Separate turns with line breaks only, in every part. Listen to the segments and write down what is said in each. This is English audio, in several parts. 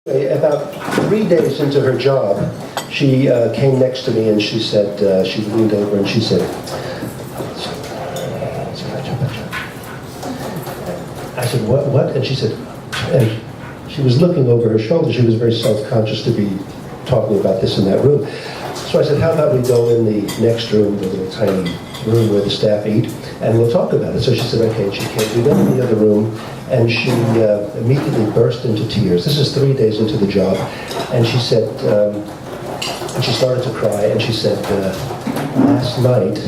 About 3 days into her job, she came next to me and she said, she leaned over and she said, I said, what? And she said, and she was looking over her shoulder. She was very self-conscious to be talking about this in that room. So I said, how about we go in the next room, the little tiny room where the staff eat, and we'll talk about it. So she said, okay, and she came. We went in the other room, and she immediately burst into tears. This is 3 days into the job, and she said, and she started to cry, and she said, last night,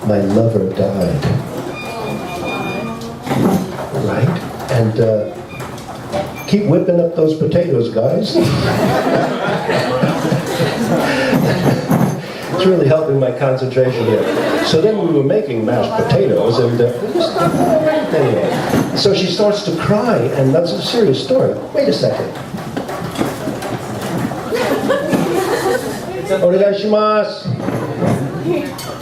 my lover died. Right? And keep whipping up those potatoes, guys. It's really helping my concentration here. So then we were making mashed potatoes, and anyway. So she starts to cry, and that's a serious story. Wait a second. Onegaishimasu.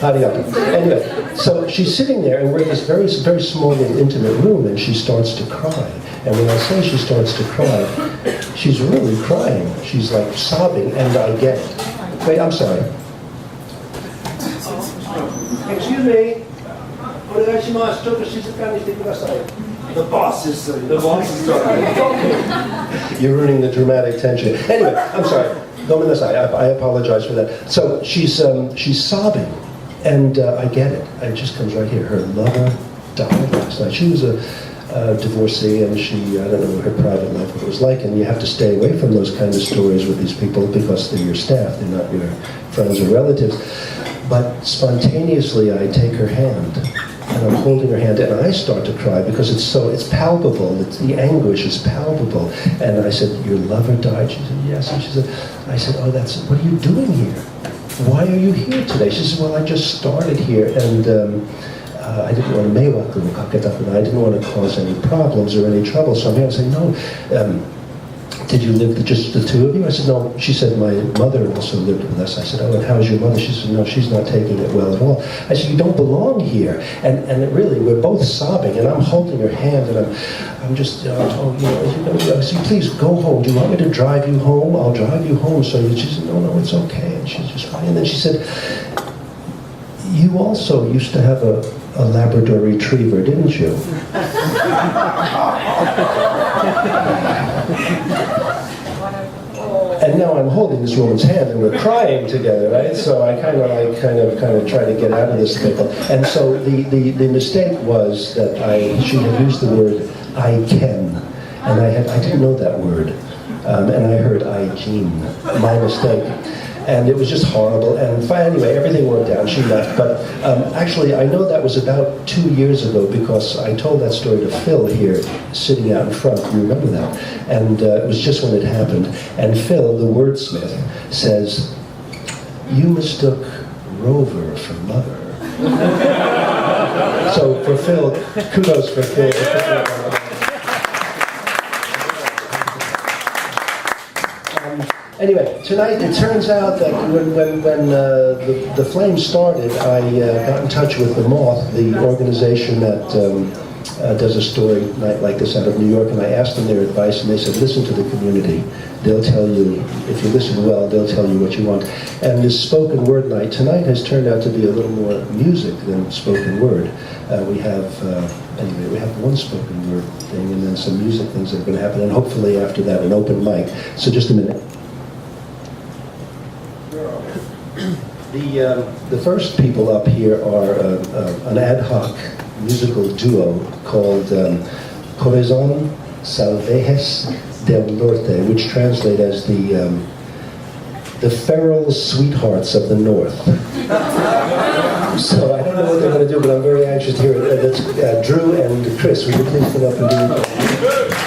Arigato. Anyway, so she's sitting there, and we're in this very, very small and intimate room, and she starts to cry. And when I say she starts to cry, she's really crying. She's like sobbing, and I get it. Wait, I'm sorry. Excuse me.
The boss is talking.
You're ruining the dramatic tension. Anyway, I'm sorry. I apologize for that. So she's sobbing, and I get it. It just comes right here. Her lover died last night. She was a divorcee, and I don't know what her private life was like, and you have to stay away from those kind of stories with these people because they're your staff, they're not your friends or relatives. But spontaneously, I take her hand, and I'm holding her hand, and I start to cry because it's palpable. The anguish is palpable. And I said, "Your lover died?" She said, "Yes." And I said, "Oh, what are you doing here? Why are you here today?" She said, "Well, I just started here, and I didn't want to I didn't want to cause any problems or any trouble. So I'm here." I said, "No. Did you live just the two of you?" I said, "No." She said, "My mother also lived with us." I said, "Oh, and how's your mother?" She said, "No, she's not taking it well at all." I said, "You don't belong here." And really, we're both sobbing, and I'm holding her hand, and I'm just, I said, "Please go home. Do you want me to drive you home? I'll drive you home." So she said, "No, it's okay." And she's just fine. And then she said, "You also used to have a Labrador Retriever, didn't you?" And now I'm holding this woman's hand, and we're crying together, right? So I kind of try to get out of this pickle. And so the mistake was that she had used the word "I can," and I didn't know that word, and I heard "I Jean." My mistake. And it was just horrible. And anyway, everything worked out. She left. But actually, I know that was about 2 years ago because I told that story to Phil here, sitting out in front. You remember that? And it was just when it happened. And Phil, the wordsmith, says, "You mistook Rover for Lover." So for Phil, kudos for Phil. Anyway, tonight it turns out that when the Flames started, I got in touch with the Moth, the organization that does a story night like this out of New York, and I asked them their advice, and they said, listen to the community. They'll tell you, if you listen well, they'll tell you what you want. And this spoken word night tonight has turned out to be a little more music than spoken word. We have one spoken word thing, and then some music things that are going to happen, and hopefully after that an open mic. So just a minute. The first people up here are an ad hoc musical duo called Corazon Salvajes del Norte, which translate as the feral sweethearts of the North. So I don't know what they're going to do, but I'm very anxious to hear it. That's Drew and Chris. Would you please come up and do it?